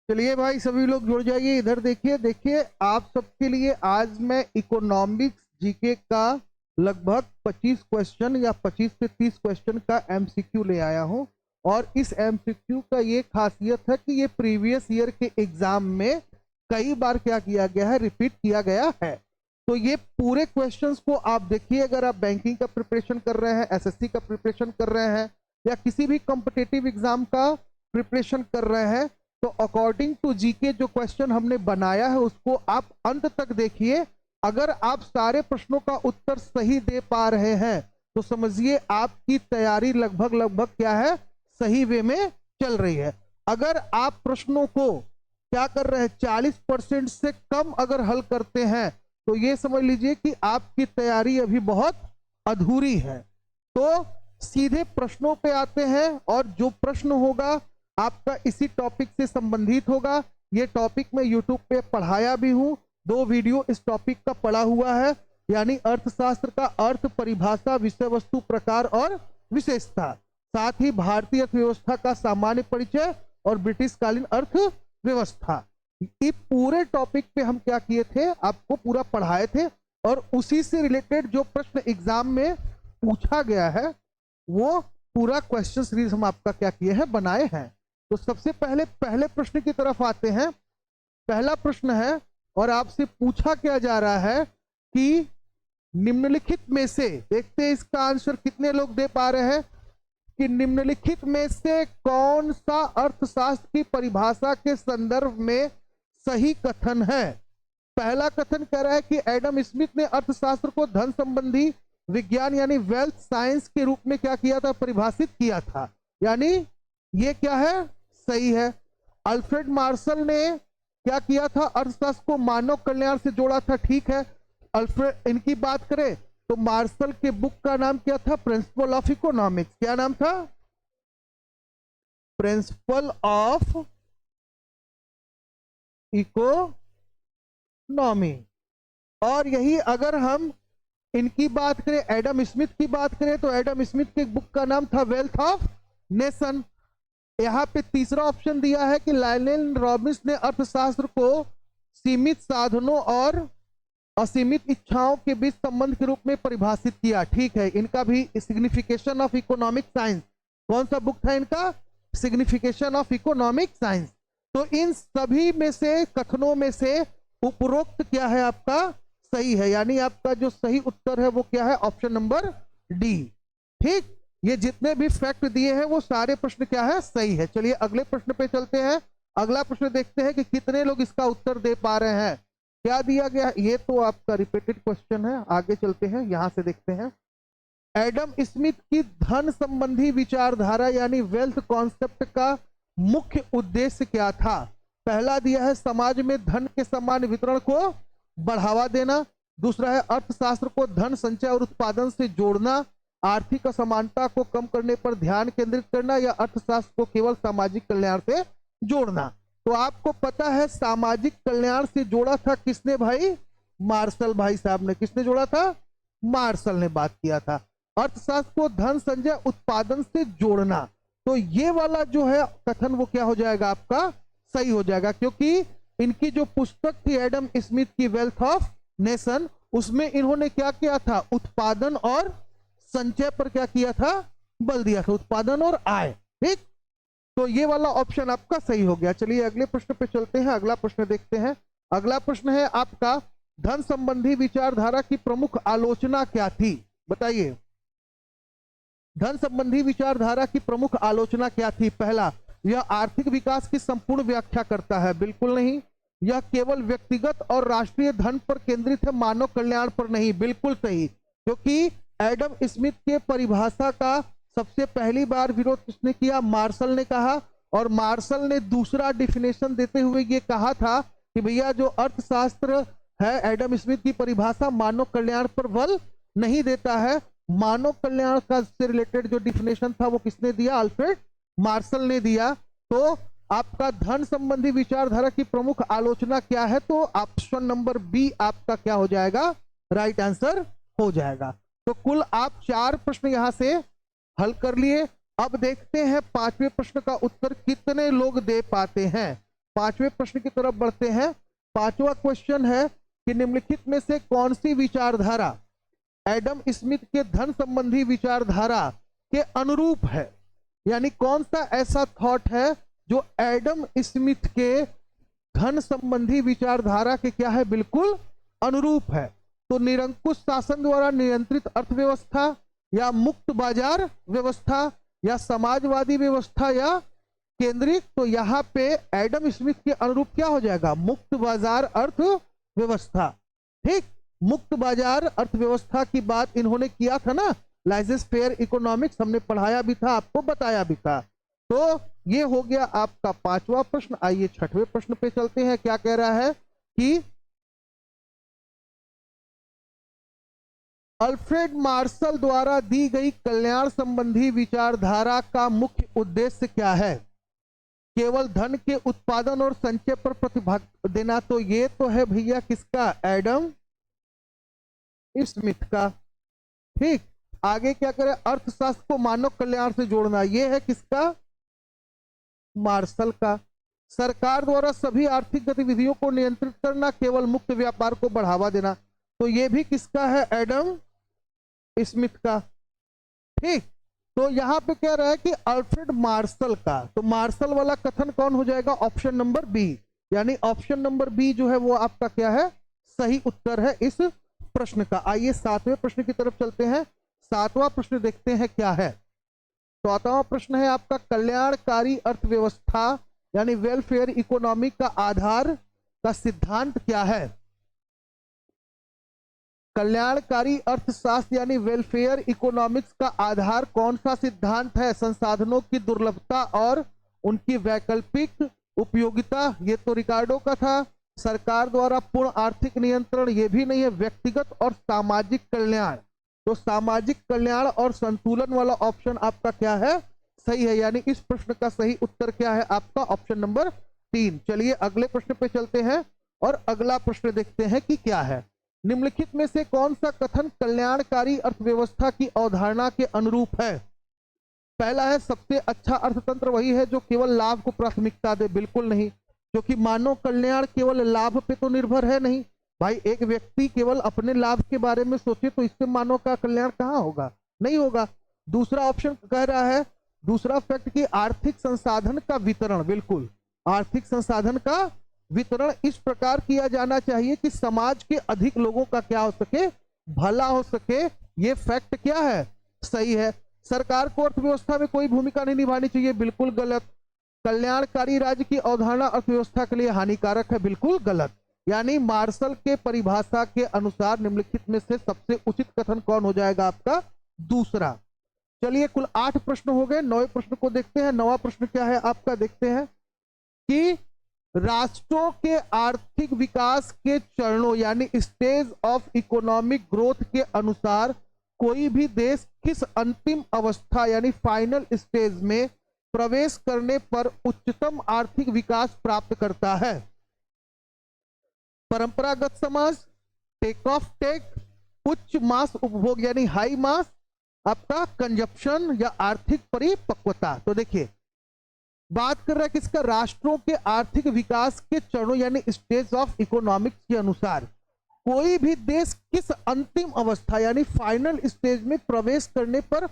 चलिए भाई, सभी लोग जुड़ जाइए। इधर देखिए देखिए, आप सबके लिए आज मैं इकोनॉमिक्स जीके का लगभग 25 क्वेश्चन या 25 से 30 क्वेश्चन का एमसीक्यू ले आया हूं। और इस एमसीक्यू का ये खासियत है कि ये प्रीवियस ईयर के एग्जाम में कई बार क्या किया गया है, रिपीट किया गया है। तो ये पूरे क्वेश्चंस को आप देखिए। अगर आप बैंकिंग का प्रिपरेशन कर रहे हैं, एसएससी का प्रिपरेशन कर रहे हैं, या किसी भी कॉम्पिटिटिव एग्जाम का प्रिपरेशन कर रहे हैं, तो अकॉर्डिंग टू जीके जो क्वेश्चन हमने बनाया है उसको आप अंत तक देखिए। अगर आप सारे प्रश्नों का उत्तर सही दे पा रहे हैं तो समझिए आपकी तैयारी लगभग लगभग क्या है, सही वे में चल रही है। अगर आप प्रश्नों को क्या कर रहे हैं, 40% से कम अगर हल करते हैं तो ये समझ लीजिए कि आपकी तैयारी अभी बहुत अधूरी है। तो सीधे प्रश्नों पे आते हैं, और जो प्रश्न होगा आपका इसी टॉपिक से संबंधित होगा। ये टॉपिक मैं यूट्यूब पे पढ़ाया भी हूं, 2 वीडियो इस टॉपिक का पढ़ा हुआ है, यानी अर्थशास्त्र का अर्थ, परिभाषा, विषय वस्तु, प्रकार और विशेषता, साथ ही भारतीय अर्थव्यवस्था का सामान्य परिचय और ब्रिटिशकालीन अर्थव्यवस्था। ये पूरे टॉपिक पे हम क्या किए थे, आपको पूरा पढ़ाए थे। और उसी से रिलेटेड जो प्रश्न एग्जाम में पूछा गया है वो पूरा क्वेश्चन सीरीज हम आपका क्या किए हैं, बनाए हैं। तो सबसे पहले प्रश्न की तरफ आते हैं। पहला प्रश्न है और आपसे पूछा क्या जा रहा है कि निम्नलिखित में से, देखते हैं इसका आंसर कितने लोग दे पा रहे हैं, कि निम्नलिखित में से कौन सा अर्थशास्त्र की परिभाषा के संदर्भ में सही कथन है। पहला कथन कह रहा है कि एडम स्मिथ ने अर्थशास्त्र को धन संबंधी विज्ञान यानी वेल्थ साइंस के रूप में क्या किया था, परिभाषित किया था, यानी ये क्या है, सही है। अल्फ्रेड मार्शल ने क्या किया था, अर्थशास्त्र को मानव कल्याण से जोड़ा था, ठीक है। अल्फ्रेड, इनकी बात करें तो मार्शल के बुक का नाम क्या था, प्रिंसिपल ऑफ इकोनॉमिक्स। क्या नाम था, प्रिंसिपल ऑफ इकोनॉमी। और यही अगर हम इनकी बात करें, एडम स्मिथ की बात करें, तो एडम स्मिथ के बुक का नाम था वेल्थ ऑफ नेशन। यहां पे तीसरा ऑप्शन दिया है कि लायनेल रॉबिन्स ने अर्थशास्त्र को सीमित साधनों और असीमित इच्छाओं के बीच संबंध के रूप में परिभाषित किया, ठीक है। इनका भी सिग्निफिकेशन ऑफ इकोनॉमिक साइंस, कौन सा बुक था इनका, सिग्निफिकेशन ऑफ इकोनॉमिक साइंस। तो इन सभी में से कथनों में से उपरोक्त क्या है आपका, सही है, यानी आपका जो सही उत्तर है वो क्या है, ऑप्शन नंबर डी, ठीक। ये जितने भी फैक्ट दिए हैं वो सारे प्रश्न क्या है, सही है। चलिए अगले प्रश्न पे चलते हैं। अगला प्रश्न देखते हैं कि कितने लोग इसका उत्तर दे पा रहे हैं। क्या दिया गया, ये तो आपका रिपीटेड क्वेश्चन है। आगे चलते हैं, यहां से देखते हैं। एडम स्मिथ की धन संबंधी विचारधारा यानी वेल्थ कॉन्सेप्ट का मुख्य उद्देश्य क्या था। पहला दिया है समाज में धन के समान वितरण को बढ़ावा देना। दूसरा है अर्थशास्त्र को धन संचय और उत्पादन से जोड़ना। आर्थिक असमानता को कम करने पर ध्यान केंद्रित करना, या अर्थशास्त्र को केवल सामाजिक कल्याण से जोड़ना। तो आपको पता है सामाजिक कल्याण से जोड़ा था किसने भाई, मार्शल भाई साहब ने। किसने जोड़ा था, मार्शल ने बात किया था। अर्थशास्त्र को धन संचय उत्पादन से जोड़ना, तो ये वाला जो है कथन वो क्या हो जाएगा आपका, सही हो जाएगा, क्योंकि इनकी जो पुस्तक थी एडम स्मिथ की वेल्थ ऑफ नेशन, उसमें इन्होंने क्या किया था, उत्पादन और संचय पर क्या किया था, बल दिया था, उत्पादन और आय, ठीक। तो ये वाला ऑप्शन आपका सही हो गया। चलिए अगले प्रश्न पे चलते हैं। अगला प्रश्न देखते हैं। अगला प्रश्न है आपका, धन संबंधी विचारधारा की प्रमुख आलोचना क्या थी, बताइए। धन संबंधी विचारधारा की प्रमुख आलोचना क्या थी। पहला, यह आर्थिक विकास की संपूर्ण व्याख्या करता है, बिल्कुल नहीं। यह केवल व्यक्तिगत और राष्ट्रीय धन पर केंद्रित है, मानव कल्याण पर नहीं, बिल्कुल सही। क्योंकि एडम स्मिथ के परिभाषा का सबसे पहली बार विरोध किसने किया, मार्शल ने कहा। और मार्शल ने दूसरा डिफिनेशन देते हुए ये कहा था कि भैया जो अर्थशास्त्र है, एडम स्मिथ की परिभाषा मानव कल्याण पर बल नहीं देता है। मानव कल्याण का से रिलेटेड जो डिफिनेशन था वो किसने दिया, अल्फ्रेड मार्शल ने दिया। तो आपका धन संबंधी विचारधारा की प्रमुख आलोचना क्या है, तो ऑप्शन नंबर बी आपका क्या हो जाएगा, राइट आंसर हो जाएगा। तो कुल आप 4 प्रश्न यहां से हल कर लिए। अब देखते हैं 5वें प्रश्न का उत्तर कितने लोग दे पाते हैं। पांचवें प्रश्न की तरफ बढ़ते हैं। पांचवा क्वेश्चन है कि निम्नलिखित में से कौन सी विचारधारा एडम स्मिथ के धन संबंधी विचारधारा के अनुरूप है, यानी कौन सा ऐसा थॉट है जो एडम स्मिथ के धन संबंधी विचारधारा के क्या है, बिल्कुल अनुरूप है। तो निरंकुश शासन द्वारा नियंत्रित अर्थव्यवस्था, या मुक्त बाजार व्यवस्था, या समाजवादी व्यवस्था, या केंद्रित। तो यहाँ पे एडम स्मिथ के अनुरूप क्या हो जाएगा, मुक्त बाजार अर्थव्यवस्था। ठीक, मुक्त बाजार अर्थव्यवस्था की बात इन्होंने किया था ना, लाइसेंस फेयर इकोनॉमिक्स, हमने पढ़ाया भी था, आपको बताया भी था। तो ये हो गया आपका पांचवा प्रश्न। आइए छठवें प्रश्न पे चलते हैं। क्या कह रहा है कि अल्फ्रेड मार्शल द्वारा दी गई कल्याण संबंधी विचारधारा का मुख्य उद्देश्य क्या है, केवल धन के उत्पादन और संचय पर प्रतिभाग देना। तो ये तो है भैया किसका, एडम स्मिथ का। ठीक, आगे क्या करें, अर्थशास्त्र को मानव कल्याण से जोड़ना, ये है किसका, मार्शल का। सरकार द्वारा सभी आर्थिक गतिविधियों को नियंत्रित करना, केवल मुक्त व्यापार को बढ़ावा देना। तो ये भी किसका है, एडम स्मिथ का। ठीक, तो यहां पे कह रहा है कि अल्फ्रेड मार्शल का। तो मार्शल वाला कथन कौन हो जाएगा, ऑप्शन नंबर बी, यानी ऑप्शन नंबर बी जो है वो आपका क्या है, सही उत्तर है इस प्रश्न का। आइए सातवें प्रश्न की तरफ चलते हैं। सातवां प्रश्न देखते हैं क्या है। सातवां प्रश्न है आपका, कल्याणकारी अर्थव्यवस्था यानी वेलफेयर इकोनॉमी का आधार का सिद्धांत क्या है। कल्याणकारी अर्थशास्त्र यानी वेलफेयर इकोनॉमिक्स का आधार कौन सा सिद्धांत है, संसाधनों की दुर्लभता और उनकी वैकल्पिक उपयोगिता, ये तो रिकार्डो का था। सरकार द्वारा पूर्ण आर्थिक नियंत्रण, ये भी नहीं है। व्यक्तिगत और सामाजिक कल्याण, तो सामाजिक कल्याण और संतुलन वाला ऑप्शन आपका क्या है, सही है। यानी इस प्रश्न का सही उत्तर क्या है आपका, ऑप्शन नंबर 3। चलिए अगले प्रश्न पे चलते हैं और अगला प्रश्न देखते हैं कि क्या है। निम्नलिखित में से कौन सा कथन कल्याणकारी अर्थव्यवस्था की अवधारणा के अनुरूप है। पहला है, सबसे अच्छा अर्थतंत्र वही है जो केवल लाभ को प्राथमिकता दे। बिल्कुल नहीं, क्योंकि मानव कल्याण केवल लाभ पे तो निर्भर है नहीं भाई। एक व्यक्ति केवल अपने लाभ के बारे में सोचे तो इससे मानव का कल्याण कहाँ होगा, नहीं होगा। दूसरा ऑप्शन कह रहा है, दूसरा फैक्ट कि आर्थिक संसाधन का वितरण, बिल्कुल आर्थिक संसाधन का वितरण इस प्रकार किया जाना चाहिए कि समाज के अधिक लोगों का क्या हो सके, भला हो सके। ये फैक्ट क्या है, सही है। सरकार को अर्थव्यवस्था में कोई भूमिका नहीं निभानी चाहिए, बिल्कुल गलत। कल्याणकारी राज्य की अवधारणा अर्थव्यवस्था के लिए हानिकारक है, बिल्कुल गलत। यानी मार्शल के परिभाषा के अनुसार निम्नलिखित में से सबसे उचित कथन कौन हो जाएगा आपका, दूसरा। चलिए कुल 8 प्रश्न हो गए, 9वें प्रश्न को देखते हैं। 9वां प्रश्न क्या है आपका, देखते हैं कि राष्ट्रों के आर्थिक विकास के चरणों यानी स्टेज ऑफ इकोनॉमिक ग्रोथ के अनुसार कोई भी देश किस अंतिम अवस्था यानी फाइनल स्टेज में प्रवेश करने पर उच्चतम आर्थिक विकास प्राप्त करता है। परंपरागत समाज, टेक ऑफ टेक, उच्च मास उपभोग यानी हाई मास, आपका कंजप्शन या आर्थिक परिपक्वता। तो देखिए बात कर रहा है किसका, राष्ट्रों के आर्थिक विकास के चरणों यानी स्टेज ऑफ इकोनॉमिक्स के अनुसार कोई भी देश किस अंतिम अवस्था यानी फाइनल स्टेज में प्रवेश करने पर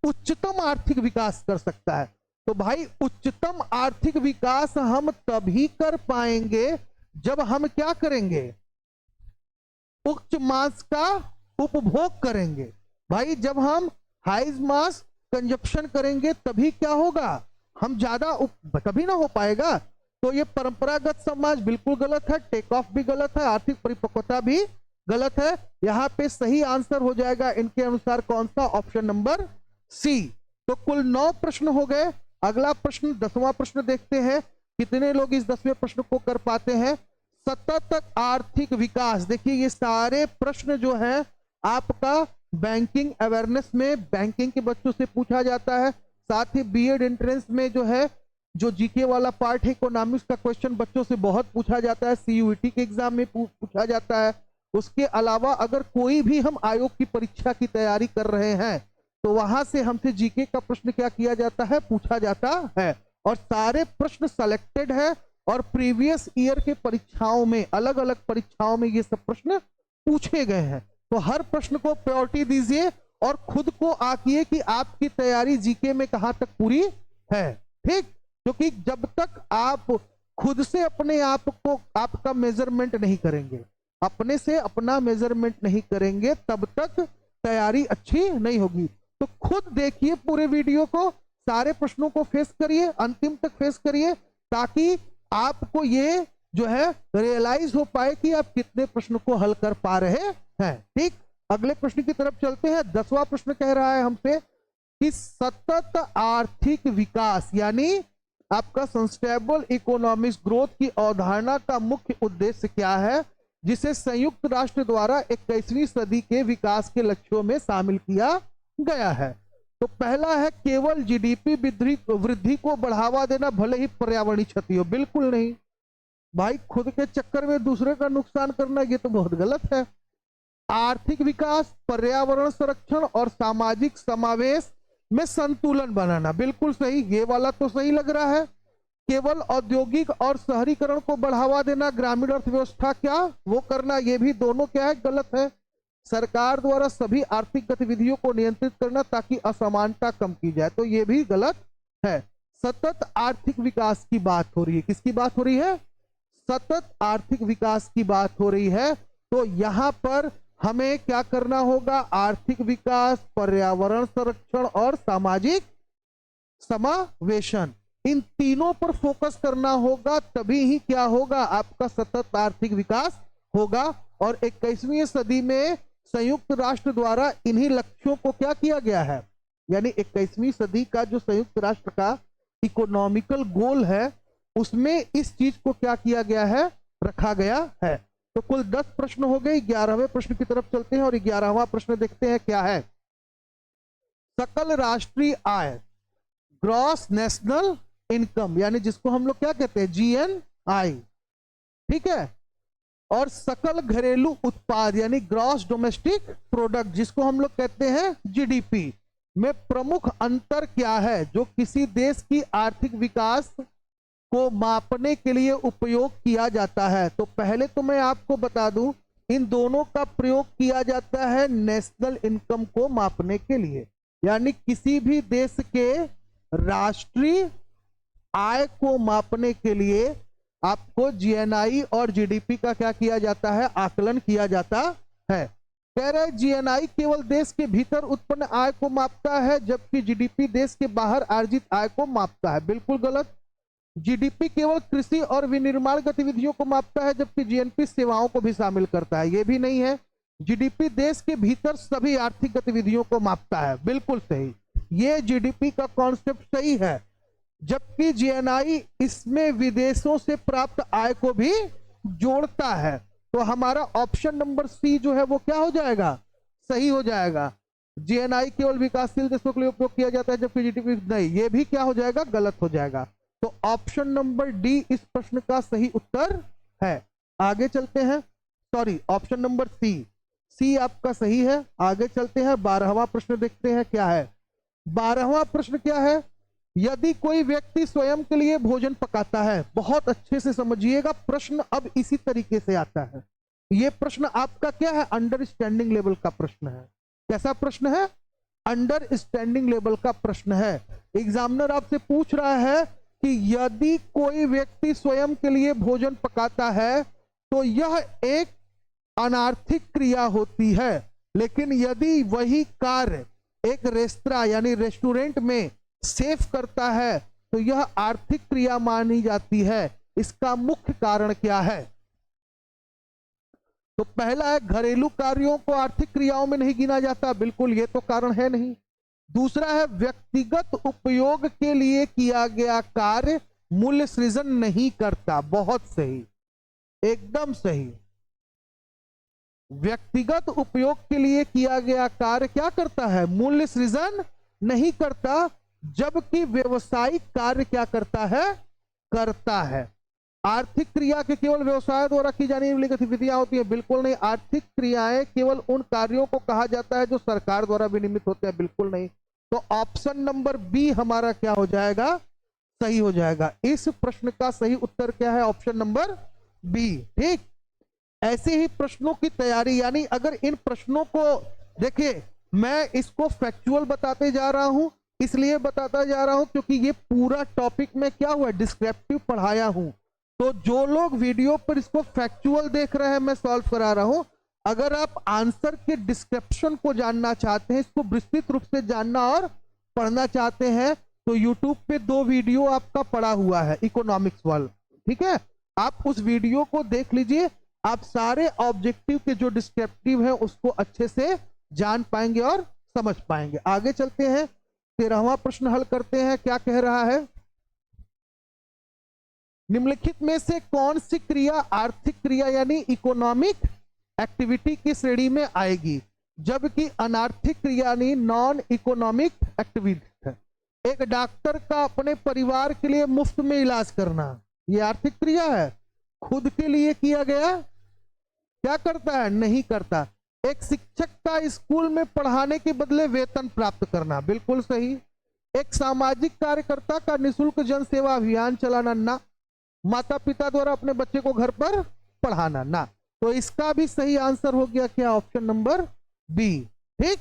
उच्चतम आर्थिक विकास कर सकता है। तो भाई उच्चतम आर्थिक विकास हम तभी कर पाएंगे जब हम क्या करेंगे, उच्च मास का उपभोग करेंगे। भाई जब हम हाई मास कंजप्शन करेंगे तभी क्या होगा, हम ज्यादा कभी ना हो पाएगा। तो ये परंपरागत समाज बिल्कुल गलत है, टेक ऑफ भी गलत है, आर्थिक परिपक्वता भी गलत है। यहां पे सही आंसर हो जाएगा इनके अनुसार कौन सा, ऑप्शन नंबर सी। तो कुल 9 प्रश्न हो गए। अगला प्रश्न 10वां प्रश्न देखते हैं, कितने लोग इस 10वें प्रश्न को कर पाते हैं। सतत आर्थिक विकास, देखिए ये सारे प्रश्न जो है आपका बैंकिंग अवेयरनेस में बैंकिंग के बच्चों से पूछा जाता है। साथ ही बीएड एंट्रेंस में जो है जो जीके वाला पार्ट है इकोनॉमिक्स का क्वेश्चन बच्चों से बहुत पूछा जाता है, सीयूईटी के एग्जाम में पूछा जाता है। उसके अलावा अगर कोई भी हम आयोग की परीक्षा की तैयारी कर रहे हैं तो वहां से हमसे जीके का प्रश्न क्या किया जाता है, पूछा जाता है। और सारे प्रश्न सेलेक्टेड है और प्रीवियस ईयर के परीक्षाओं में, अलग अलग परीक्षाओं में ये सब प्रश्न पूछे गए हैं। तो हर प्रश्न को प्रायोरिटी दीजिए और खुद को आंकिए कि आपकी तैयारी जीके में कहां तक पूरी है। ठीक, क्योंकि जब तक आप खुद से अपने आप को, आपका मेजरमेंट नहीं करेंगे, अपने से अपना मेजरमेंट नहीं करेंगे, तब तक तैयारी अच्छी नहीं होगी। तो खुद देखिए पूरे वीडियो को, सारे प्रश्नों को फेस करिए, अंतिम तक फेस करिए, ताकि आपको ये जो है रियलाइज हो पाए कि आप कितने प्रश्न को हल कर पा रहे हैं। ठीक, अगले प्रश्न की तरफ चलते हैं। 10वां प्रश्न कह रहा है हमसे कि सतत आर्थिक विकास यानी आपका सस्टेनेबल इकोनॉमिक ग्रोथ की अवधारणा का मुख्य उद्देश्य क्या है, जिसे संयुक्त राष्ट्र द्वारा 21वीं सदी के विकास के लक्ष्यों में शामिल किया गया है। तो पहला है केवल जीडीपी वृद्धि को बढ़ावा देना, भले ही पर्यावरणीय क्षति हो। बिल्कुल नहीं भाई, खुद के चक्कर में दूसरे का नुकसान करना ये तो बहुत गलत है। आर्थिक विकास, पर्यावरण संरक्षण और सामाजिक समावेश में संतुलन बनाना, बिल्कुल सही, ये वाला तो सही लग रहा है। केवल औद्योगिक और शहरीकरण को बढ़ावा देना, ग्रामीण अर्थव्यवस्था क्या वो करना, ये भी दोनों क्या है, गलत है। सरकार द्वारा सभी आर्थिक गतिविधियों को नियंत्रित करना ताकि असमानता कम की जाए, तो ये भी गलत है। सतत आर्थिक विकास की बात हो रही है, किसकी बात हो रही है, सतत आर्थिक विकास की बात हो रही है। तो यहां पर हमें क्या करना होगा, आर्थिक विकास, पर्यावरण संरक्षण और सामाजिक समावेशन, इन तीनों पर फोकस करना होगा, तभी ही क्या होगा, आपका सतत आर्थिक विकास होगा। और 21वीं सदी में संयुक्त राष्ट्र द्वारा इन्हीं लक्ष्यों को क्या किया गया है, यानी 21वीं सदी का जो संयुक्त राष्ट्र का इकोनॉमिकल गोल है, उसमें इस चीज को क्या किया गया है, रखा गया है। तो कुल 10 प्रश्न हो गए। 11वें प्रश्न की तरफ चलते हैं और 11वां प्रश्न देखते हैं क्या है। सकल राष्ट्रीय आय, ग्रॉस नेशनल इनकम, यानी जिसको हम लोग क्या कहते हैं, जीएनआई, ठीक है, और सकल घरेलू उत्पाद यानी ग्रॉस डोमेस्टिक प्रोडक्ट, जिसको हम लोग कहते हैं जीडीपी, में प्रमुख अंतर क्या है जो किसी देश की आर्थिक विकास को मापने के लिए उपयोग किया जाता है। तो पहले तो मैं आपको बता दूं, इन दोनों का प्रयोग किया जाता है नेशनल इनकम को मापने के लिए, यानी किसी भी देश के राष्ट्रीय आय को मापने के लिए आपको जीएनआई और जीडीपी का क्या किया जाता है, आकलन किया जाता है। कह रहे जीएनआई केवल देश के भीतर उत्पन्न आय को मापता है, जबकि जीडीपी देश के बाहर अर्जित आय को मापता है। बिल्कुल गलत। जीडीपी केवल कृषि और विनिर्माण गतिविधियों को मापता है, जबकि जीएनपी सेवाओं को भी शामिल करता है। यह भी नहीं है। जीडीपी देश के भीतर सभी आर्थिक गतिविधियों को मापता है। बिल्कुल सही, ये जीडीपी का कॉन्सेप्ट सही है, जबकि जीएनआई इसमें विदेशों से प्राप्त आय को भी जोड़ता है। तो हमारा ऑप्शन नंबर सी जो है वो क्या हो जाएगा, सही हो जाएगा। जीएनआई केवल विकासशील देशों के लिए उपयोग किया जाता है, जबकि जीडीपी नहीं, ये भी क्या हो जाएगा, गलत हो जाएगा। तो ऑप्शन नंबर डी इस प्रश्न का सही उत्तर है। आगे चलते हैं, सॉरी, ऑप्शन नंबर सी, सी आपका सही है। आगे चलते हैं, 12वां प्रश्न देखते हैं क्या है। 12वां प्रश्न क्या है, यदि कोई व्यक्ति स्वयं के लिए भोजन पकाता है, बहुत अच्छे से समझिएगा, प्रश्न अब इसी तरीके से आता है। यह प्रश्न आपका क्या है, अंडरस्टैंडिंग लेवल का प्रश्न है। कैसा प्रश्न है, अंडरस्टैंडिंग लेवल का प्रश्न है। एग्जामिनर आपसे पूछ रहा है कि यदि कोई व्यक्ति स्वयं के लिए भोजन पकाता है तो यह एक अनार्थिक क्रिया होती है, लेकिन यदि वही कार्य एक रेस्तरां यानी रेस्टोरेंट में सेफ करता है तो यह आर्थिक क्रिया मानी जाती है। इसका मुख्य कारण क्या है? तो पहला है, घरेलू कार्यों को आर्थिक क्रियाओं में नहीं गिना जाता। बिल्कुल, ये तो कारण है नहीं। दूसरा है, व्यक्तिगत उपयोग के लिए किया गया कार्य मूल्य सृजन नहीं करता। बहुत सही, एकदम सही। व्यक्तिगत उपयोग के लिए किया गया कार्य क्या करता है, मूल्य सृजन नहीं करता, जबकि व्यवसायिक कार्य क्या करता है, करता है। आर्थिक क्रिया के केवल व्यवसाय द्वारा की जाने वाली गतिविधियां होती है। बिल्कुल नहीं। आर्थिक क्रियाएं केवल उन कार्यों को कहा जाता है जो सरकार द्वारा विनियमित होते हैं। बिल्कुल नहीं। तो ऑप्शन नंबर बी हमारा क्या हो जाएगा, सही हो जाएगा। इस प्रश्न का सही उत्तर क्या है? Option number B. ठीक, ऐसे ही प्रश्नों की तैयारी, यानी अगर इन प्रश्नों को देखिए, मैं इसको फैक्चुअल बताते जा रहा हूं, इसलिए बताता जा रहा हूं क्योंकि ये पूरा टॉपिक में क्या हुआ, डिस्क्रिप्टिव पढ़ाया हूं। तो जो लोग वीडियो पर इसको फैक्चुअल देख रहे हैं, मैं सॉल्व करा रहा हूं। अगर आप आंसर के डिस्क्रिप्शन को जानना चाहते हैं, इसको विस्तृत रूप से जानना और पढ़ना चाहते हैं, तो यूट्यूब पे 2 वीडियो आपका पड़ा हुआ है इकोनॉमिक्स वाला, ठीक है, आप उस वीडियो को देख लीजिए। आप सारे ऑब्जेक्टिव के जो डिस्क्रिप्टिव है उसको अच्छे से जान पाएंगे और समझ पाएंगे। आगे चलते हैं, 13वां प्रश्न हल करते हैं। क्या कह रहा है? निम्नलिखित में से कौन सी क्रिया आर्थिक क्रिया यानी इकोनॉमिक एक्टिविटी की श्रेणी में आएगी, जबकि अनार्थिक क्रिया यानी नॉन इकोनॉमिक एक्टिविटी है? एक डॉक्टर का अपने परिवार के लिए मुफ्त में इलाज करना, यह आर्थिक क्रिया है। खुद के लिए किया गया क्या करता है? नहीं करता। एक शिक्षक का स्कूल में पढ़ाने के बदले वेतन प्राप्त करना, बिल्कुल सही। एक सामाजिक कार्यकर्ता का निःशुल्क जन सेवा अभियान चलाना, ना। माता पिता द्वारा अपने बच्चे को घर पर पढ़ाना, ना। तो इसका भी सही आंसर हो गया क्या? Option number B. ठीक,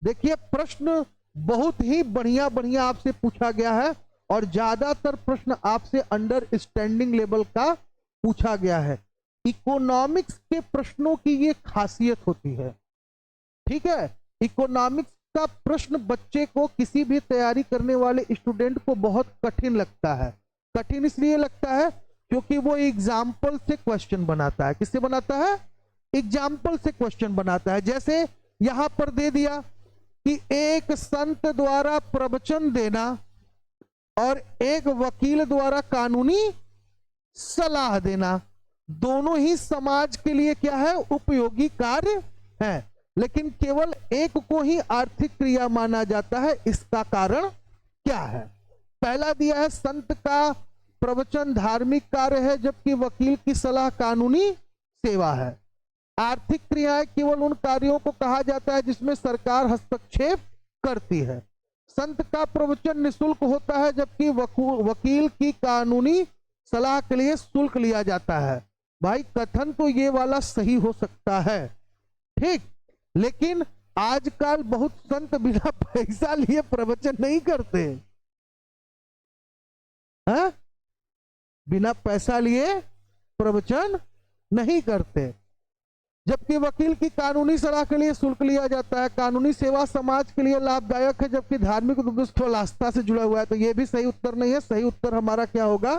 देखिए प्रश्न बहुत ही बढ़िया बढ़िया आपसे पूछा गया है और ज्यादातर प्रश्न आपसे अंडरस्टैंडिंग लेवल का पूछा गया है। इकोनॉमिक्स के प्रश्नों की ये खासियत होती है, ठीक है। इकोनॉमिक्स का प्रश्न बच्चे को, किसी भी तैयारी करने वाले स्टूडेंट को बहुत कठिन लगता है। कठिन इसलिए लगता है क्योंकि वो एग्जाम्पल से क्वेश्चन बनाता है। किससे बनाता है? एग्जाम्पल से क्वेश्चन बनाता है। जैसे यहां पर दे दिया कि एक संत द्वारा प्रवचन देना और एक वकील द्वारा कानूनी सलाह देना, दोनों ही समाज के लिए क्या है? उपयोगी कार्य है, लेकिन केवल एक को ही आर्थिक क्रिया माना जाता है। इसका कारण क्या है? पहला दिया है संत का प्रवचन धार्मिक कार्य है, जबकि वकील की सलाह कानूनी सेवा है। आर्थिक क्रियाएं केवल उन कार्यों को कहा जाता है जिसमें सरकार हस्तक्षेप करती है। संत का प्रवचन निःशुल्क होता है, जबकि वकील की कानूनी सलाह के लिए शुल्क लिया जाता है। भाई कथन तो ये वाला सही हो सकता है, ठीक, लेकिन आजकल बहुत संत बिना पैसा लिए प्रवचन नहीं करते हैं, बिना पैसा लिए प्रवचन नहीं करते। जबकि वकील की कानूनी सलाह के लिए शुल्क लिया जाता है। कानूनी सेवा समाज के लिए लाभदायक है, जबकि धार्मिक उद्देश्य आस्था से जुड़ा हुआ है। तो यह भी सही उत्तर नहीं है। सही उत्तर हमारा क्या होगा?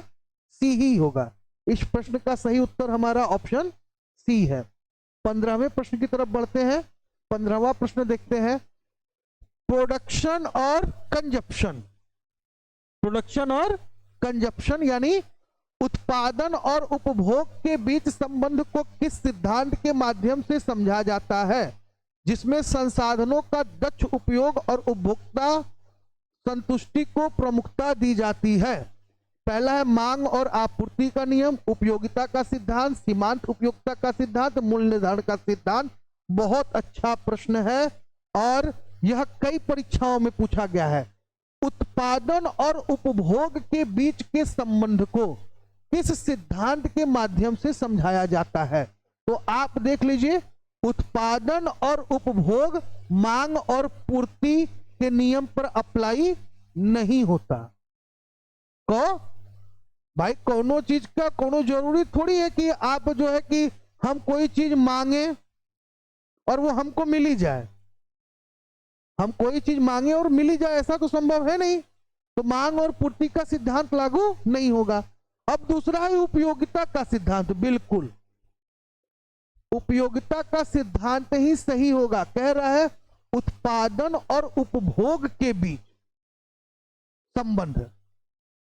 सी ही होगा। इस प्रश्न का सही उत्तर हमारा ऑप्शन सी है। 15वें प्रश्न की तरफ बढ़ते हैं। 15वां प्रश्न देखते हैं, प्रोडक्शन और कंजप्शन। प्रोडक्शन और कंजप्शन यानी उत्पादन और उपभोग के बीच संबंध को किस सिद्धांत के माध्यम से समझा जाता है, जिसमें संसाधनों का दक्ष उपयोग और उपभोक्ता संतुष्टि को प्रमुखता दी जाती है? पहला है मांग और आपूर्ति का नियम, उपयोगिता का सिद्धांत, सीमांत उपयोगिता का सिद्धांत, मूल्य निर्धारण का सिद्धांत। बहुत अच्छा प्रश्न है और यह कई परीक्षाओं में पूछा गया है। उत्पादन और उपभोग के बीच के संबंध को किस सिद्धांत के माध्यम से समझाया जाता है? तो आप देख लीजिए, उत्पादन और उपभोग मांग और पूर्ति के नियम पर अप्लाई नहीं होता। को भाई कोनो चीज का कोनो जरूरी थोड़ी है कि आप जो है कि हम कोई चीज मांगे और वो हमको मिल ही जाए। हम कोई चीज मांगे और मिल ही जाए, ऐसा तो संभव है नहीं। तो मांग और पूर्ति का सिद्धांत लागू नहीं होगा। अब दूसरा है उपयोगिता का सिद्धांत। बिल्कुल उपयोगिता का सिद्धांत ही सही होगा। कह रहा है उत्पादन और उपभोग के बीच संबंध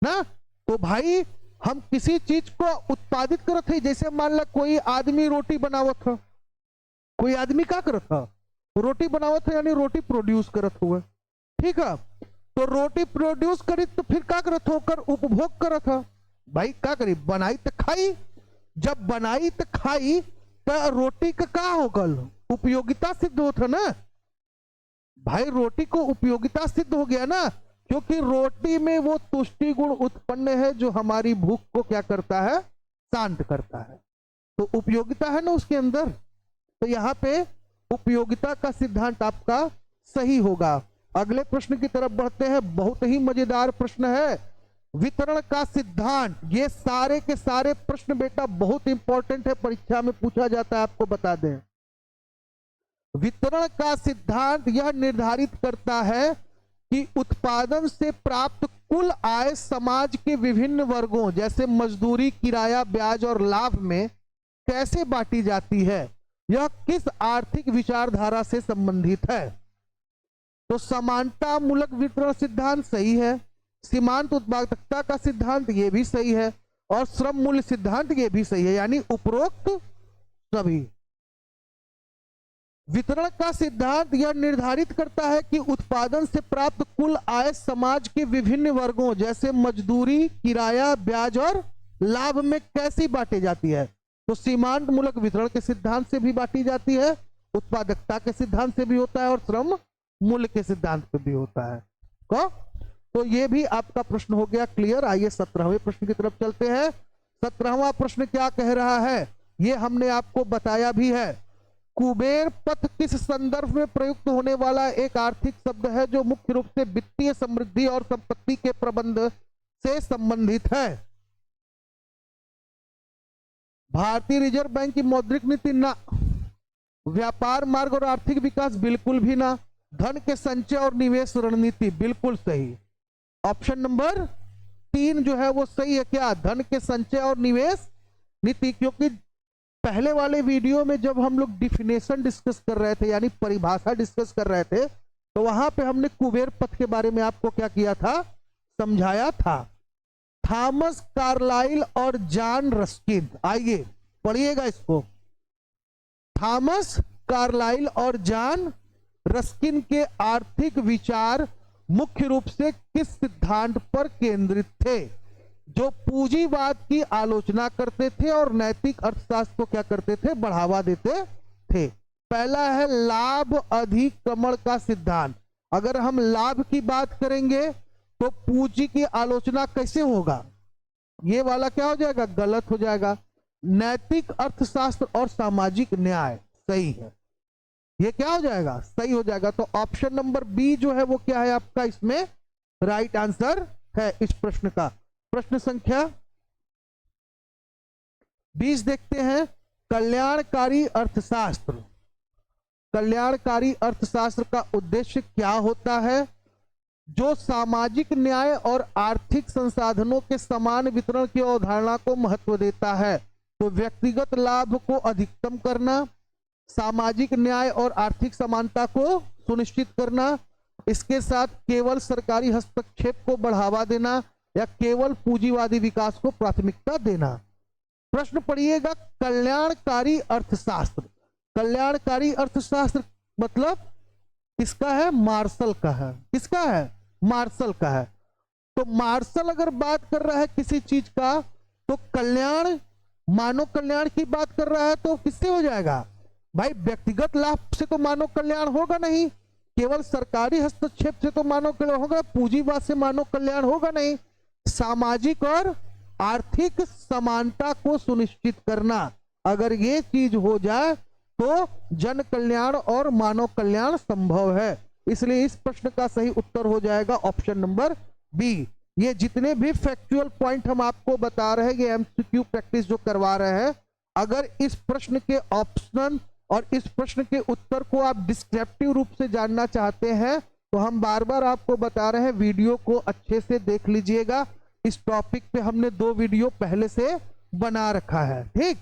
ना। तो भाई हम किसी चीज को उत्पादित करत है, जैसे मान ला कोई आदमी रोटी बनावत है, कोई आदमी क्या करत है? रोटी बनावत है, यानी रोटी प्रोड्यूस करत हुआ, ठीक है। तो रोटी प्रोड्यूस करी तो फिर क्या करत होकर उपभोग करत है। भाई क्या करी? बनाई तो खाई। जब बनाई तो खाई तो रोटी का क्या होगल? उपयोगिता सिद्ध होता ना भाई। रोटी को उपयोगिता सिद्ध हो गया ना, क्योंकि रोटी में वो तुष्टि गुण उत्पन्न है जो हमारी भूख को क्या करता है, शांत करता है। तो उपयोगिता है ना उसके अंदर, तो यहाँ पे उपयोगिता का सिद्धांत आपका सही होगा। अगले प्रश्न की तरफ बढ़ते हैं, बहुत ही मजेदार प्रश्न है, वितरण का सिद्धांत। ये सारे के सारे प्रश्न बेटा बहुत इंपॉर्टेंट है, परीक्षा में पूछा जाता है, आपको बता दें। वितरण का सिद्धांत यह निर्धारित करता है कि उत्पादन से प्राप्त कुल आय समाज के विभिन्न वर्गों जैसे मजदूरी, किराया, ब्याज और लाभ में कैसे बांटी जाती है, यह किस आर्थिक विचारधारा से संबंधित है। तो समानता मूलक वितरण सिद्धांत सही है, सीमांत उत्पादकता का सिद्धांत ये भी सही है, और श्रम मूल्य सिद्धांत ये भी सही है, यानी उपरोक्त सभी। वितरण का सिद्धांत यह निर्धारित करता है कि उत्पादन से प्राप्त कुल आय समाज के विभिन्न वर्गों जैसे मजदूरी, किराया, ब्याज और लाभ में कैसी बांटी जाती है। तो सीमांत मूलक वितरण के सिद्धांत से भी बांटी जाती है, उत्पादकता के सिद्धांत से भी होता है, और श्रम मूल्य के सिद्धांत से भी होता है। तो ये भी आपका प्रश्न हो गया क्लियर। आइए 17वें प्रश्न की तरफ चलते हैं। 17वां प्रश्न क्या कह रहा है, ये हमने आपको बताया भी है। कुबेर पथ किस संदर्भ में प्रयुक्त होने वाला एक आर्थिक शब्द है जो मुख्य रूप से वित्तीय समृद्धि और संपत्ति के प्रबंध से संबंधित है। भारतीय रिजर्व बैंक की मौद्रिक नीति ना, व्यापार मार्ग और आर्थिक विकास बिल्कुल भी ना, धन के संचय और निवेश रणनीति बिल्कुल सही। ऑप्शन नंबर 3 जो है वो सही है। क्या, धन के संचय और निवेश नीति, क्योंकि पहले वाले वीडियो में जब हम लोग डिफिनेशन डिस्कस कर रहे थे यानी परिभाषा डिस्कस कर रहे थे, तो वहां पे हमने कुबेर पथ के बारे में आपको क्या किया था, समझाया था। थॉमस कार्लाइल और जॉन रस्किन, आइए पढ़िएगा इसको। थॉमस कार्लाइल और जॉन रस्किन के आर्थिक विचार मुख्य रूप से किस सिद्धांत पर केंद्रित थे, जो पूंजीवाद की आलोचना करते थे और नैतिक अर्थशास्त्र को क्या करते थे, बढ़ावा देते थे। पहला है लाभ अधिकमण का सिद्धांत। अगर हम लाभ की बात करेंगे तो पूंजी की आलोचना कैसे होगा, ये वाला क्या हो जाएगा, गलत हो जाएगा। नैतिक अर्थशास्त्र और सामाजिक न्याय सही है, ये क्या हो जाएगा, सही हो जाएगा। तो ऑप्शन नंबर बी जो है वो क्या है आपका इसमें राइट आंसर है इस प्रश्न का। प्रश्न संख्या 20 देखते हैं, कल्याणकारी अर्थशास्त्र। कल्याणकारी अर्थशास्त्र का उद्देश्य क्या होता है, जो सामाजिक न्याय और आर्थिक संसाधनों के समान वितरण की अवधारणा को महत्व देता है। तो व्यक्तिगत लाभ को अधिकतम करना, सामाजिक न्याय और आर्थिक समानता को सुनिश्चित करना, इसके साथ केवल सरकारी हस्तक्षेप को बढ़ावा देना या केवल पूंजीवादी विकास को प्राथमिकता देना। प्रश्न पढ़िएगा, कल्याणकारी अर्थशास्त्र। कल्याणकारी अर्थशास्त्र मतलब किसका है, मार्शल का है। किसका है, मार्शल का है। तो मार्शल अगर बात कर रहा है किसी चीज का, तो कल्याण, मानव कल्याण की बात कर रहा है, तो किससे हो जाएगा भाई, व्यक्तिगत लाभ से तो मानव कल्याण होगा नहीं, केवल सरकारी हस्तक्षेप से तो मानव कल्याण होगा, पूंजीवाद से मानव कल्याण होगा नहीं। सामाजिक और आर्थिक समानता को सुनिश्चित करना, अगर ये चीज हो जाए तो जन कल्याण और मानव कल्याण संभव है। इसलिए इस प्रश्न का सही उत्तर हो जाएगा ऑप्शन नंबर बी। ये जितने भी फैक्चुअल पॉइंट हम आपको बता रहे हैं, ये एमसीक्यू प्रैक्टिस जो करवा रहे हैं, अगर इस प्रश्न के ऑप्शन और इस प्रश्न के उत्तर को आप डिस्क्रिप्टिव रूप से जानना चाहते हैं, तो हम बार बार आपको बता रहे हैं वीडियो को अच्छे से देख लीजिएगा। इस टॉपिक पे हमने 2 वीडियो पहले से बना रखा है। ठीक,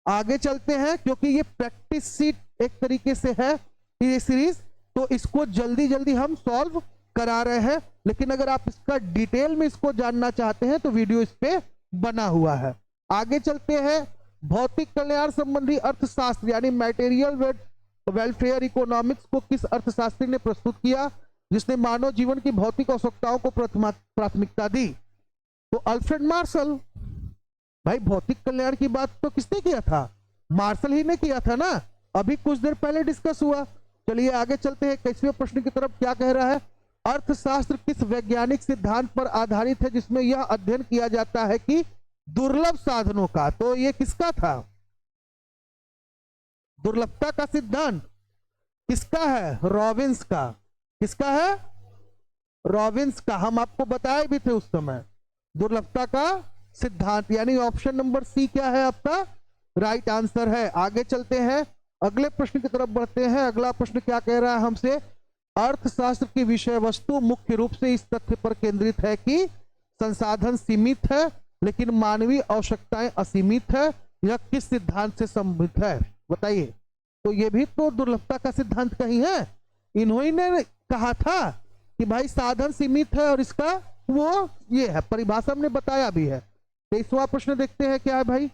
आगे चलते हैं, क्योंकि ये प्रैक्टिस सीट एक तरीके से है ये सीरीज, तो इसको जल्दी जल्दी हम सॉल्व करा रहे हैं। लेकिन अगर आप इसका डिटेल में इसको जानना चाहते हैं तो वीडियो इस पे बना हुआ है। आगे चलते हैं, भौतिक कल्याण संबंधी अर्थशास्त्र यानी मैटेरियल वेलफेयर इकोनॉमिक्स को किस अर्थशास्त्री ने प्रस्तुत किया, जिसने मानव जीवन की भौतिक आवश्यकताओं को प्राथमिकता दी। तो अल्फ्रेड मार्शल। भाई भौतिक कल्याण की बात तो किसने किया था, मार्शल ही ने किया था ना, अभी कुछ देर पहले डिस्कस हुआ। चलिए आगे चलते हैं 21वें प्रश्न की तरफ। क्या कह रहा है, अर्थशास्त्र किस वैज्ञानिक सिद्धांत पर आधारित है जिसमें यह अध्ययन किया जाता है कि दुर्लभ साधनों का? तो ये किसका था? दुर्लभता का सिद्धांत किसका है? रॉबिन्स का। किसका है? रॉबिन्स का। हम आपको बताए भी थे उस समय दुर्लभता का सिद्धांत, यानी ऑप्शन नंबर सी क्या है आपका? राइट आंसर है। आगे चलते हैं, अगले प्रश्न की तरफ बढ़ते हैं। अगला प्रश्न क्या कह रहा है हमसे? अर्थशास्त्र की विषय वस्तु मुख्य रूप से इस तथ्य पर केंद्रित है कि संसाधन सीमित है लेकिन मानवीय आवश्यकताएं असीमित है। यह किस सिद्धांत से संबंधित है? बताइए। तो ये भी तो दुर्लभता का सिद्धांत का ही है। इन्होंने ने कहा था कि भाई साधन सीमित है और इसका वो ये है, परिभाषा हमने बताया भी है। 23वां प्रश्न देखते हैं क्या है भाई?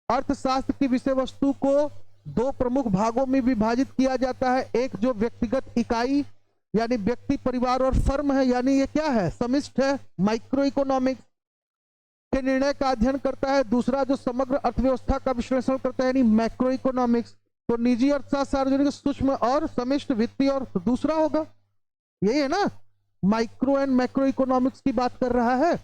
अर्थशास्त्र की विषय वस्तु को दो प्रमुख भागों में विभाजित किया जाता है। एक जो व्यक्तिगत इकाई यानी व्यक्ति, परिवार और फर्म है, यानी ये क्या है? समिष्ट है, माइक्रो इकोनॉमिक्स के निर्णय का अध्ययन करता है। दूसरा जो समग्र अर्थव्यवस्था का विश्लेषण करता है यानी मैक्रो इकोनॉमिक्स। तो निजी अर्थशास्त्र, सार्वजनिक, सूक्ष्म और समिष्ट, वित्तीय और दूसरा होगा, यही है ना? माइक्रो एंड मैक्रो इकोनॉमिक्स की बात कर रहा है।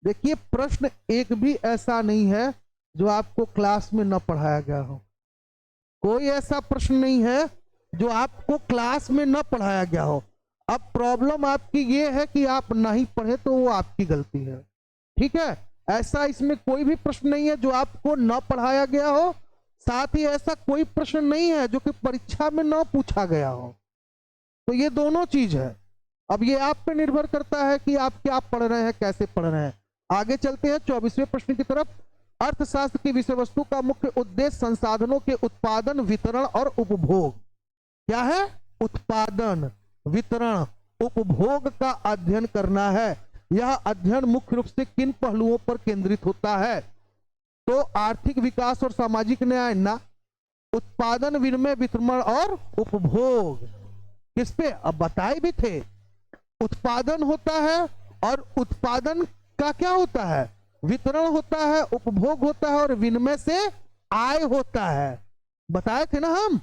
देखिए प्रश्न एक भी ऐसा नहीं है जो आपको क्लास में न पढ़ाया गया हो। कोई ऐसा प्रश्न नहीं है जो आपको क्लास में न पढ़ाया गया हो। अब प्रॉब्लम आपकी ये है कि आप नहीं पढ़े तो वो आपकी गलती है, ठीक है? ऐसा इसमें कोई भी प्रश्न नहीं है जो आपको न पढ़ाया गया हो, साथ ही ऐसा कोई प्रश्न नहीं है जो कि परीक्षा में न पूछा गया हो। तो ये दोनों चीज है। अब ये आप पे निर्भर करता है कि आप क्या पढ़ रहे हैं, कैसे पढ़ रहे हैं। आगे चलते हैं 24वें प्रश्न की तरफ। अर्थशास्त्र की विषय वस्तु का मुख्य उद्देश्य संसाधनों के उत्पादन, वितरण और उपभोग। क्या है? उत्पादन, वितरण, उपभोग का अध्ययन करना है। यह अध्ययन मुख्य रूप से किन पहलुओं पर केंद्रित होता है? तो आर्थिक विकास और सामाजिक न्याय ना, उत्पादन, विनिमय, वितरण और उपभोग। किस पे? अब बताए भी थे, उत्पादन होता है और उत्पादन का क्या होता है? वितरण होता है, उपभोग होता है और विनिमय से आय होता है। बताए थे ना, हम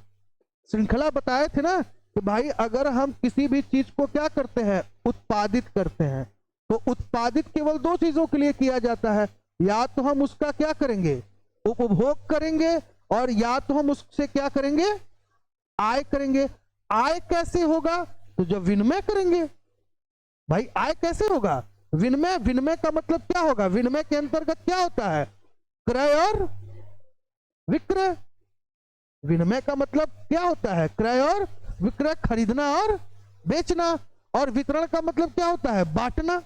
श्रृंखला बताए थे ना कि भाई अगर हम किसी भी चीज को क्या करते हैं? उत्पादित करते हैं, तो उत्पादित केवल दो चीजों के लिए किया जाता है। या तो हम उसका क्या करेंगे? उपभोग करेंगे, और या तो हम उससे क्या करेंगे? आय करेंगे। आय कैसे होगा? तो जब विनिमय करेंगे। भाई आय कैसे होगा? विनिमय। विनिमय का मतलब क्या होगा? विनिमय के अंतर्गत क्या होता है? क्रय और विक्रय। विनिमय का मतलब क्या होता है? क्रय और विक्रय, खरीदना और बेचना। और वितरण का मतलब क्या होता है? बांटना।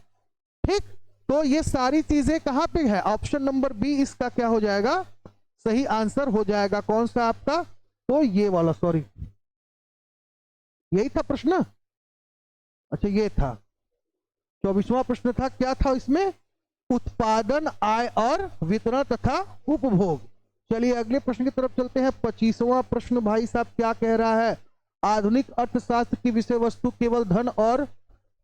ठीक, तो ये सारी चीजें कहां पे है? ऑप्शन नंबर बी इसका क्या हो जाएगा? सही आंसर हो जाएगा। कौन सा आपका? तो ये वाला, सॉरी यही था प्रश्न। अच्छा ये था 24वां प्रश्न था। क्या था इसमें? उत्पादन, आय और वितरण तथा उपभोग। चलिए अगले प्रश्न की तरफ चलते हैं। 25वां प्रश्न भाई साहब क्या कह रहा है? आधुनिक अर्थशास्त्र की विषय वस्तु केवल धन और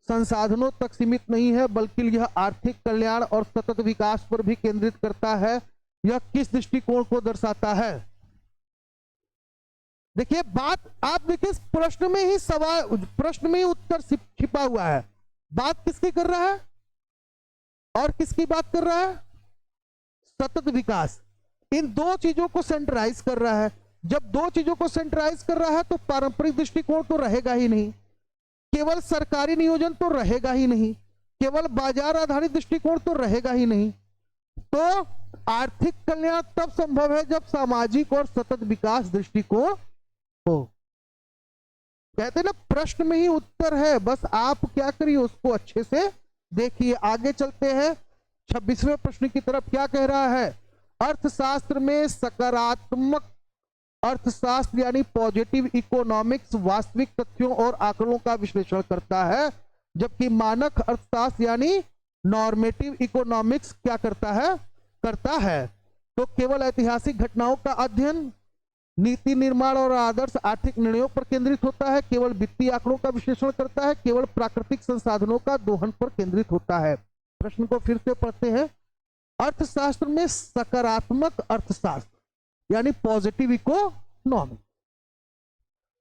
संसाधनों तक सीमित नहीं है बल्कि यह आर्थिक कल्याण और सतत विकास पर भी केंद्रित करता है। यह किस दृष्टिकोण को दर्शाता है? देखिए बात, आप देखिए प्रश्न में ही सवाल, प्रश्न में ही उत्तर छिपा हुआ है। बात किसकी कर रहा है और किसकी बात कर रहा है? सतत विकास। इन दो चीजों को सेंट्रलाइज कर रहा है। जब दो चीजों को सेंट्रलाइज कर रहा है तो पारंपरिक दृष्टिकोण तो रहेगा ही नहीं, केवल सरकारी नियोजन तो रहेगा ही नहीं, केवल बाजार आधारित दृष्टिकोण तो रहेगा ही नहीं। तो आर्थिक कल्याण तब संभव है जब सामाजिक और सतत विकास दृष्टिकोण हो। कहते ना प्रश्न में ही उत्तर है, बस आप क्या करिए उसको अच्छे से देखिए। आगे चलते हैं 26वें प्रश्न की तरफ। क्या कह रहा है? अर्थशास्त्र में सकारात्मक अर्थशास्त्र यानी पॉजिटिव इकोनॉमिक्स वास्तविक तथ्यों और आंकड़ों का विश्लेषण करता है, जबकि मानक अर्थशास्त्र यानी नॉर्मेटिव इकोनॉमिक्स क्या करता है? करता है। तो केवल ऐतिहासिक घटनाओं का अध्ययन, नीति निर्माण और आदर्श आर्थिक निर्णयों पर केंद्रित होता है, केवल वित्तीय आंकड़ों का विश्लेषण करता है, केवल प्राकृतिक संसाधनों का दोहन पर केंद्रित होता है। प्रश्न को फिर से पढ़ते हैं। अर्थशास्त्र में सकारात्मक अर्थशास्त्र यानी पॉजिटिव इकोनॉमिक्स,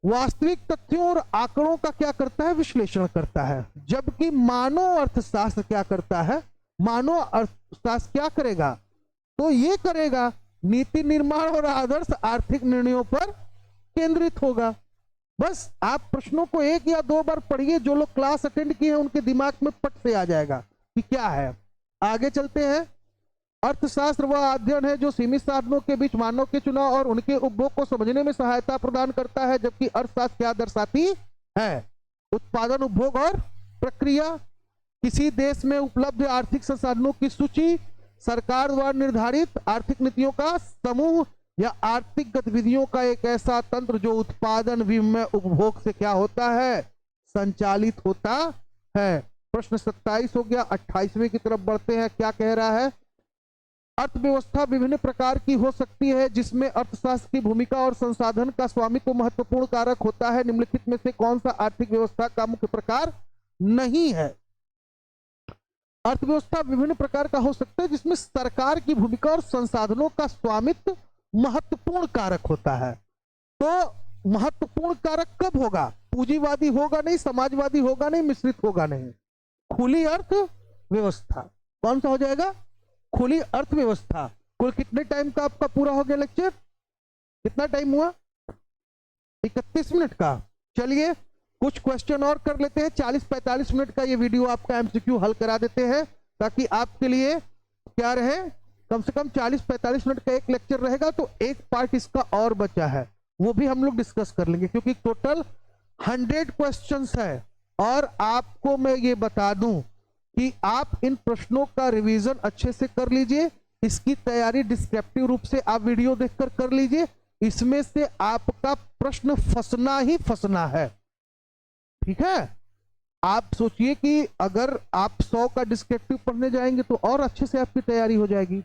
वास्तविक तथ्यों और आंकड़ों का क्या करता है, विश्लेषण करता है। जबकि मानव अर्थशास्त्र क्या करता है, मानव अर्थशास्त्र क्या करेगा, तो ये करेगा नीति निर्माण और आदर्श आर्थिक निर्णयों पर केंद्रित होगा। बस आप प्रश्नों को एक या दो बार पढ़िए, जो लोग क्लास अटेंड किए हैं उनके दिमाग में पट से आ जाएगा कि क्या है। आगे चलते हैं। अर्थशास्त्र वह अध्ययन है जो सीमित साधनों के बीच मानव के चुनाव और उनके उपभोग को समझने में सहायता प्रदान करता है। जबकि अर्थशास्त्र क्या दर्शाती है, उत्पादन, उपभोग और प्रक्रिया, किसी देश में उपलब्ध आर्थिक संसाधनों की सूची, सरकार द्वारा निर्धारित आर्थिक नीतियों का समूह या आर्थिक गतिविधियों का एक ऐसा तंत्र जो उत्पादन, विनिमय, उपभोग से क्या होता है, संचालित होता है। प्रश्न 27 हो गया। 28वें की तरफ बढ़ते हैं। क्या कह रहा है, अर्थव्यवस्था विभिन्न प्रकार की हो सकती है जिसमें अर्थशास्त्र की भूमिका और संसाधन का स्वामित्व महत्वपूर्ण कारक होता है। निम्नलिखित में से कौन सा आर्थिक व्यवस्था का मुख्य प्रकार नहीं है। अर्थव्यवस्था विभिन्न प्रकार का हो सकता है जिसमें सरकार की भूमिका और संसाधनों का स्वामित्व महत्वपूर्ण कारक होता है। तो महत्वपूर्ण कारक कब होगा, पूंजीवादी होगा नहीं, समाजवादी होगा नहीं, मिश्रित होगा नहीं, खुली अर्थव्यवस्था। कौन सा हो जाएगा, खुली अर्थव्यवस्था। कुल कितने टाइम का आपका पूरा हो गया लेक्चर, कितना टाइम हुआ, 31 मिनट का। चलिए कुछ क्वेश्चन और कर लेते हैं। 40-45 मिनट का ये वीडियो आपका एमसीक्यू हल करा देते हैं ताकि आपके लिए क्या रहे, कम से कम 40-45 मिनट का एक लेक्चर रहेगा। तो एक पार्ट इसका और बचा है, वो भी हम लोग डिस्कस कर लेंगे क्योंकि टोटल 100 क्वेश्चंस है। और आपको मैं ये बता दूं कि आप इन प्रश्नों का रिवीजन अच्छे से कर लीजिए। इसकी तैयारी डिस्क्रिप्टिव रूप से आप वीडियो देखकर कर लीजिए। इसमें से आपका प्रश्न फंसना ही फंसना है, ठीक है। आप सोचिए कि अगर आप 100 का डिस्क्रिप्टिव पढ़ने जाएंगे तो और अच्छे से आपकी तैयारी हो जाएगी।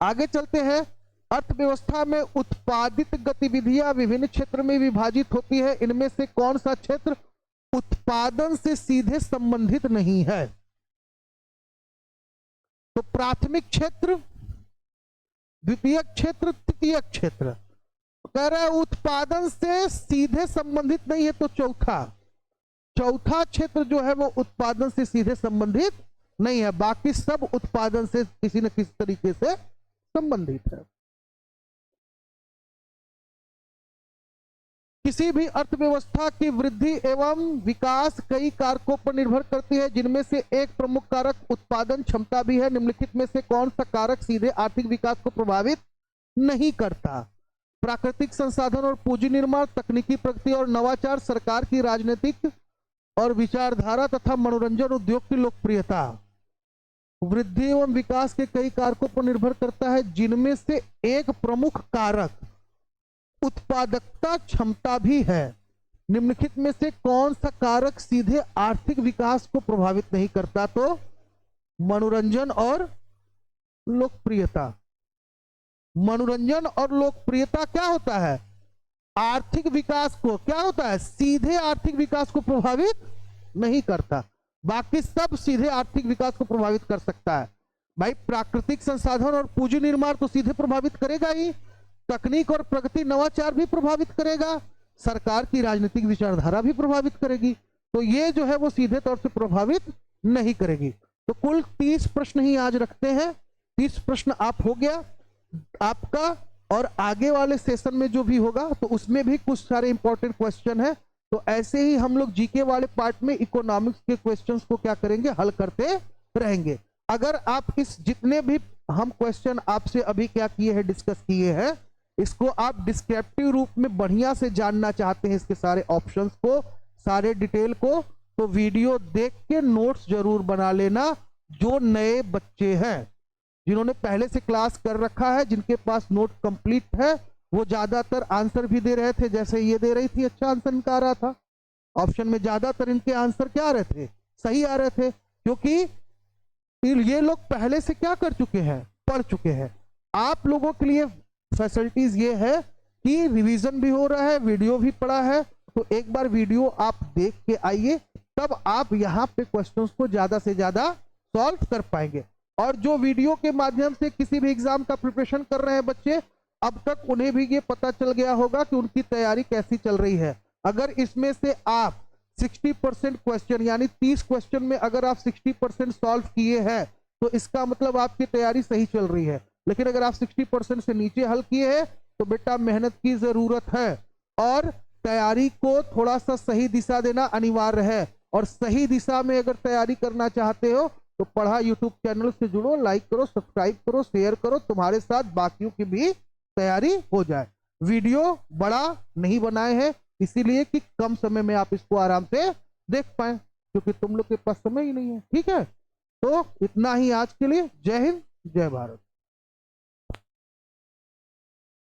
आगे चलते हैं। अर्थव्यवस्था में उत्पादित गतिविधियां विभिन्न क्षेत्र में विभाजित होती है। इनमें से कौन सा क्षेत्र उत्पादन से सीधे संबंधित नहीं है। तो प्राथमिक क्षेत्र, द्वितीयक क्षेत्र, तृतीयक क्षेत्र। कह रहा है उत्पादन से सीधे संबंधित नहीं है, तो चौथा क्षेत्र जो है वो उत्पादन से सीधे संबंधित नहीं है। बाकी सब उत्पादन से किसी न किसी तरीके से संबंधित है। किसी भी अर्थव्यवस्था की वृद्धि एवं विकास कई कारकों पर निर्भर करती है, जिनमें से एक प्रमुख कारक उत्पादन क्षमता भी है। निम्नलिखित में से कौन सा कारक सीधे आर्थिक विकास को प्रभावित नहीं करता। प्राकृतिक संसाधन और पूंजी निर्माण, तकनीकी प्रगति और नवाचार, सरकार की राजनीतिक और विचारधारा तथा मनोरंजन उद्योग की लोकप्रियता। वृद्धि एवं विकास के कई कारकों पर निर्भर करता है, जिनमें से एक प्रमुख कारक उत्पादकता क्षमता भी है। निम्नलिखित में से कौन सा कारक सीधे आर्थिक विकास को प्रभावित नहीं करता। तो मनोरंजन और लोकप्रियता। मनोरंजन और लोकप्रियता क्या होता है, आर्थिक विकास को क्या होता है, सीधे आर्थिक विकास को प्रभावित नहीं करता। बाकी सब सीधे आर्थिक विकास को प्रभावित कर सकता है। भाई प्राकृतिक संसाधन और पूंजी निर्माण तो सीधे प्रभावित करेगा ही, तकनीक और प्रगति नवाचार भी प्रभावित करेगा, सरकार की राजनीतिक विचारधारा भी प्रभावित करेगी। तो ये जो है वो सीधे तौर से प्रभावित नहीं करेगी। तो कुल 30 प्रश्न ही आज रखते हैं। 30 प्रश्न आप हो गया आपका, और आगे वाले सेशन में जो भी होगा तो उसमें भी कुछ सारे इंपॉर्टेंट क्वेश्चन है। तो ऐसे ही हम लोग जीके वाले पार्ट में इकोनॉमिक्स के क्वेश्चंस को क्या करेंगे, हल करते रहेंगे। अगर आप इस जितने भी हम क्वेश्चन आपसे अभी क्या किए हैं, डिस्कस किए हैं, इसको आप डिस्क्रिप्टिव रूप में बढ़िया से जानना चाहते हैं, इसके सारे ऑप्शंस को, सारे डिटेल को, तो वीडियो देख के नोट्स जरूर बना लेना। जो नए बच्चे हैं, जिन्होंने पहले से क्लास कर रखा है, जिनके पास नोट कंप्लीट है, वो ज्यादातर आंसर भी दे रहे थे। जैसे ये दे रही थी, अच्छा आंसर इनका आ रहा था ऑप्शन में, ज्यादातर इनके आंसर क्या आ रहे थे, सही आ रहे थे, क्योंकि ये लोग पहले से क्या कर चुके हैं, पढ़ चुके हैं। आप लोगों के लिए फैसिलिटीज ये है कि रिवीजन भी हो रहा है, वीडियो भी पड़ा है। तो एक बार वीडियो आप देख के आइए, तब आप यहाँ पे क्वेश्चंस को ज्यादा से ज्यादा सॉल्व कर पाएंगे। और जो वीडियो के माध्यम से किसी भी एग्जाम का प्रिपरेशन कर रहे हैं बच्चे, अब तक उन्हें भी ये पता चल गया होगा कि उनकी तैयारी कैसी चल रही है। अगर इसमें से आप 60% क्वेश्चन यानी 30 क्वेश्चन में अगर आप 60% सॉल्व किए हैं तो इसका मतलब आपकी तैयारी सही चल रही है। लेकिन अगर आप 60% से नीचे हल किए हैं तो बेटा मेहनत की जरूरत है और तैयारी को थोड़ा सा सही दिशा देना अनिवार्य है। और सही दिशा में अगर तैयारी करना चाहते हो तो पढ़ा यूट्यूब चैनल से जुड़ो, लाइक करो, सब्सक्राइब करो, शेयर करो, तुम्हारे साथ बाकियों की भी तैयारी हो जाए। वीडियो बड़ा नहीं बनाए हैं इसीलिए कि कम समय में आप इसको आराम से देख पाए, क्योंकि तुम लोग के पास समय ही नहीं है। ठीक है, तो इतना ही आज के लिए। जय हिंद, जय भारत।